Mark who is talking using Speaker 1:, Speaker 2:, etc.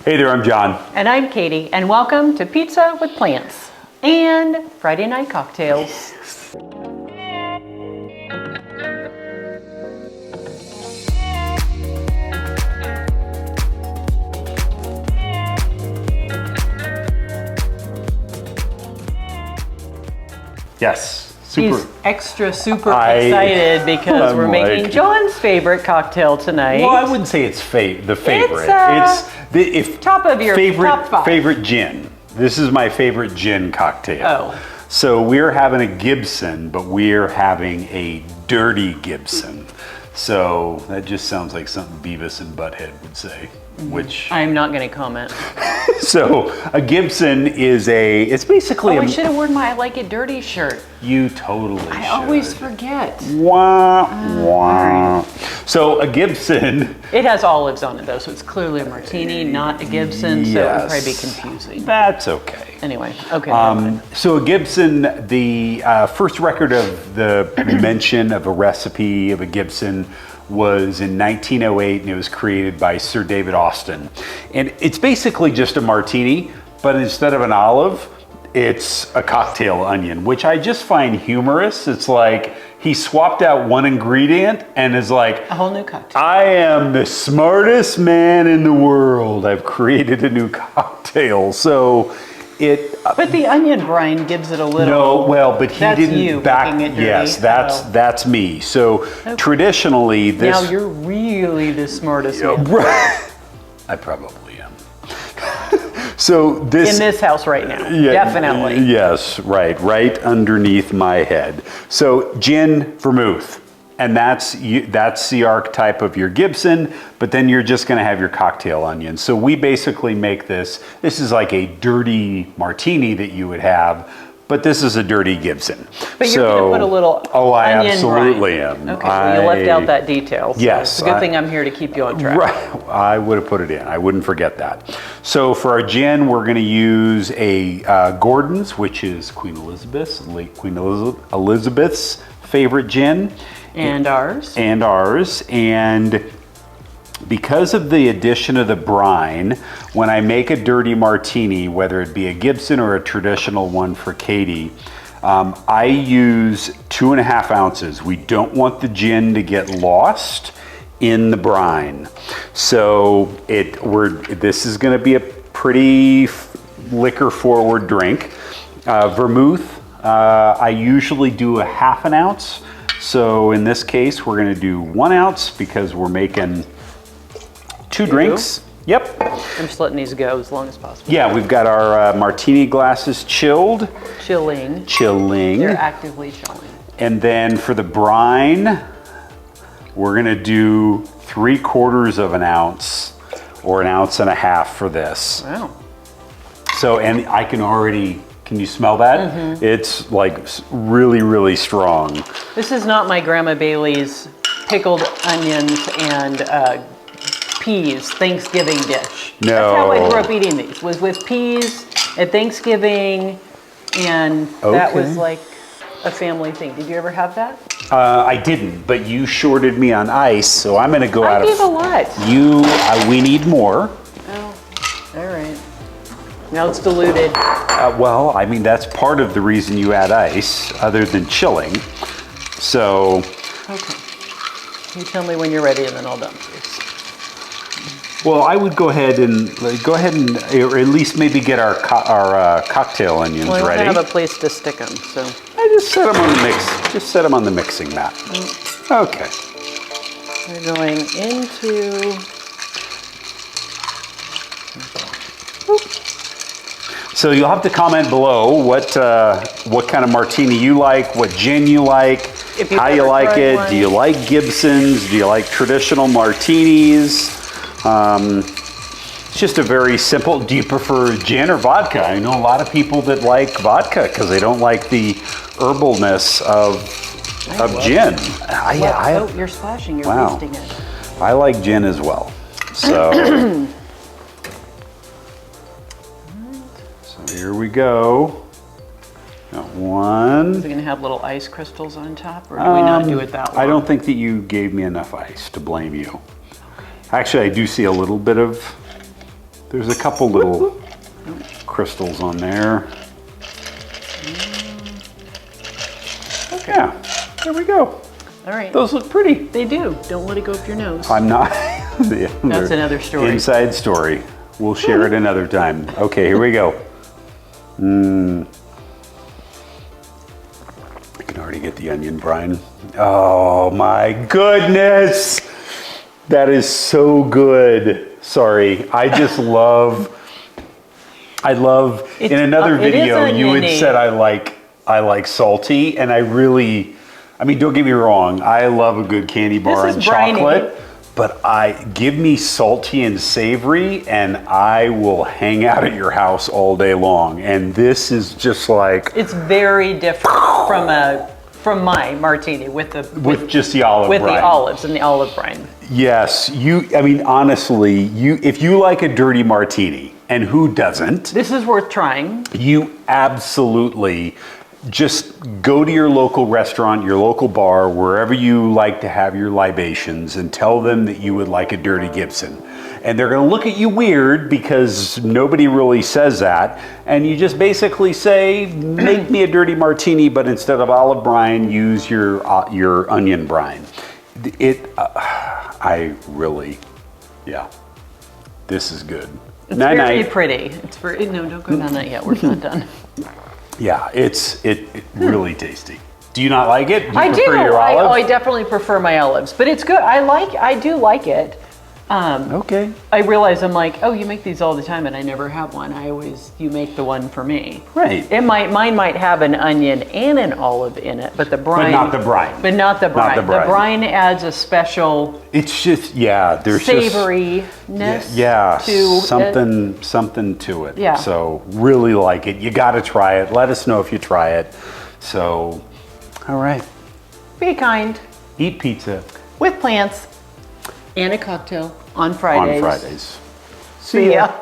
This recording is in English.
Speaker 1: Hey there, I'm John.
Speaker 2: And I'm Katie, and welcome to Pizza with Plants and Friday Night Cocktails.
Speaker 1: Yes, super.
Speaker 2: He's extra super excited because we're making John's favorite cocktail tonight.
Speaker 1: Well, I wouldn't say it's the favorite.
Speaker 2: It's top of your top five.
Speaker 1: Favorite gin. This is my favorite gin cocktail.
Speaker 2: Oh.
Speaker 1: So we're having a Gibson, but we're having a Dirty Gibson. So that just sounds like something Beavis and Butthead would say. Which
Speaker 2: I'm not going to comment.
Speaker 1: So a Gibson is it's basically
Speaker 2: I should have worn my I Like It Dirty shirt.
Speaker 1: You totally should.
Speaker 2: I always forget.
Speaker 1: Wah, wah. So a Gibson.
Speaker 2: It has olives on it though, so it's clearly a martini, not a Gibson, so it would probably be confusing.
Speaker 1: That's okay.
Speaker 2: Anyway, okay.
Speaker 1: So a Gibson, the first record of the mention of a recipe of a Gibson was in 1908, and it was created by Sir David Austin. And it's basically just a martini, but instead of an olive, it's a cocktail onion, which I just find humorous. It's like he swapped out one ingredient and is like,
Speaker 2: a whole new cocktail.
Speaker 1: I am the smartest man in the world. I've created a new cocktail. So but
Speaker 2: the onion brine gives it a little.
Speaker 1: No, well, but he didn't
Speaker 2: you
Speaker 1: back.
Speaker 2: Making it dirty.
Speaker 1: Yes, that's me. So traditionally, this.
Speaker 2: Now you're really the smartest man.
Speaker 1: I probably am. So this
Speaker 2: in this house right now, definitely.
Speaker 1: Yes, right underneath my head. So gin, vermouth. And that's the archetype of your Gibson, but then you're just gonna have your cocktail onion. So we basically make this is like a dirty martini that you would have, but this is a dirty Gibson.
Speaker 2: But you're gonna put a little
Speaker 1: I
Speaker 2: onion
Speaker 1: absolutely
Speaker 2: brine.
Speaker 1: am.
Speaker 2: Okay, well, you left out that detail. So
Speaker 1: yes.
Speaker 2: It's a good thing I'm here to keep you on track.
Speaker 1: Right, I would have put it in. I wouldn't forget that. So for our gin, we're gonna use a Gordon's, which is Queen Elizabeth's favorite gin.
Speaker 2: And ours.
Speaker 1: And because of the addition of the brine, when I make a dirty martini, whether it be a Gibson or a traditional one for Katie, I use 2.5 ounces. We don't want the gin to get lost in the brine. So this is gonna be a pretty liquor forward drink. Vermouth, I usually do 1/2 ounce. So in this case, we're gonna do 1 ounce because we're making 2 drinks. Yep.
Speaker 2: I'm just letting these go as long as possible.
Speaker 1: Yeah, we've got our martini glasses chilled.
Speaker 2: Chilling.
Speaker 1: They're
Speaker 2: actively chilling.
Speaker 1: And then for the brine, we're gonna do 3/4 of an ounce or 1.5 ounces for this.
Speaker 2: Wow.
Speaker 1: So, and I can already, can you smell that? Mm-hmm. It's like really, really strong.
Speaker 2: This is not my Grandma Bailey's pickled onions and peas Thanksgiving dish.
Speaker 1: No.
Speaker 2: That's how I grew up eating these, was with peas at Thanksgiving, and that was like a family thing. Did you ever have that?
Speaker 1: I didn't, but you shorted me on ice, so I'm gonna go out of.
Speaker 2: I gave a lot.
Speaker 1: We need more.
Speaker 2: Oh, all right. Now it's diluted.
Speaker 1: Well, I mean, that's part of the reason you add ice, other than chilling. So.
Speaker 2: Okay. You tell me when you're ready, and then I'll dump this.
Speaker 1: Well, I would go ahead and or at least maybe get our cocktail onions ready.
Speaker 2: I don't have a place to stick them, so.
Speaker 1: I just set them on the mix. Just set them on the mixing mat. Okay.
Speaker 2: We're going into.
Speaker 1: So you'll have to comment below what kind of martini you like, what gin you like, how you like it. One. Do you like Gibsons? Do you like traditional martinis? It's just a very simple. Do you prefer gin or vodka? I know a lot of people that like vodka because they don't like the herbalness of gin.
Speaker 2: You're splashing. You're wasting it.
Speaker 1: I like gin as well. So. Here we go. Got one.
Speaker 2: Is it going to have little ice crystals on top, or do we not do it that way?
Speaker 1: I don't think that you gave me enough ice to blame you. Actually, I do see a little bit of There's a couple little crystals on there.
Speaker 2: Okay.
Speaker 1: Yeah, there we go.
Speaker 2: All right.
Speaker 1: Those look pretty.
Speaker 2: They do. Don't let it go up your nose.
Speaker 1: I'm not.
Speaker 2: That's another story.
Speaker 1: Inside story. We'll share it another time. Okay, here we go. I can already get the onion brine. Oh my goodness. That is so good. Sorry. I just love, in another
Speaker 2: it is
Speaker 1: video, you had
Speaker 2: oniony.
Speaker 1: said I like salty, and I mean, don't get me wrong. I love a good candy bar
Speaker 2: This
Speaker 1: and
Speaker 2: is briny.
Speaker 1: chocolate. But give me salty and savory, and I will hang out at your house all day long. And this is just like
Speaker 2: It's very different from my martini with
Speaker 1: just the olive
Speaker 2: with
Speaker 1: brine.
Speaker 2: the olives and the olive brine.
Speaker 1: Yes, I mean, honestly, if you like a dirty martini, and who doesn't,
Speaker 2: This is worth trying.
Speaker 1: you absolutely just go to your local restaurant, your local bar, wherever you like to have your libations, and tell them that you would like a Dirty Gibson. And they're going to look at you weird because nobody really says that. And you just basically say, make me a dirty martini, but instead of olive brine, use your onion brine. Yeah, this is good.
Speaker 2: It's very pretty. It's very, no, don't go down that yet. We're not done.
Speaker 1: Yeah, it's really tasty. Do you not like it? Do you
Speaker 2: I
Speaker 1: prefer
Speaker 2: do.
Speaker 1: your olive?
Speaker 2: I definitely prefer my olives, but it's good. I do like it.
Speaker 1: Okay.
Speaker 2: I realize I'm like, oh, you make these all the time, and I never have one. You make the one for me.
Speaker 1: Right.
Speaker 2: Mine might have an onion and an olive in it, but the brine.
Speaker 1: But not the brine.
Speaker 2: But not the brine.
Speaker 1: Not the brine.
Speaker 2: The brine adds a special
Speaker 1: It's just, yeah, there's
Speaker 2: savoryness.
Speaker 1: yeah,
Speaker 2: to
Speaker 1: something to it.
Speaker 2: Yeah.
Speaker 1: So really like it. You got to try it. Let us know if you try it. So, all right.
Speaker 2: Be kind
Speaker 1: Eat pizza
Speaker 2: with plants and a cocktail on Fridays.
Speaker 1: on Fridays.
Speaker 2: See ya.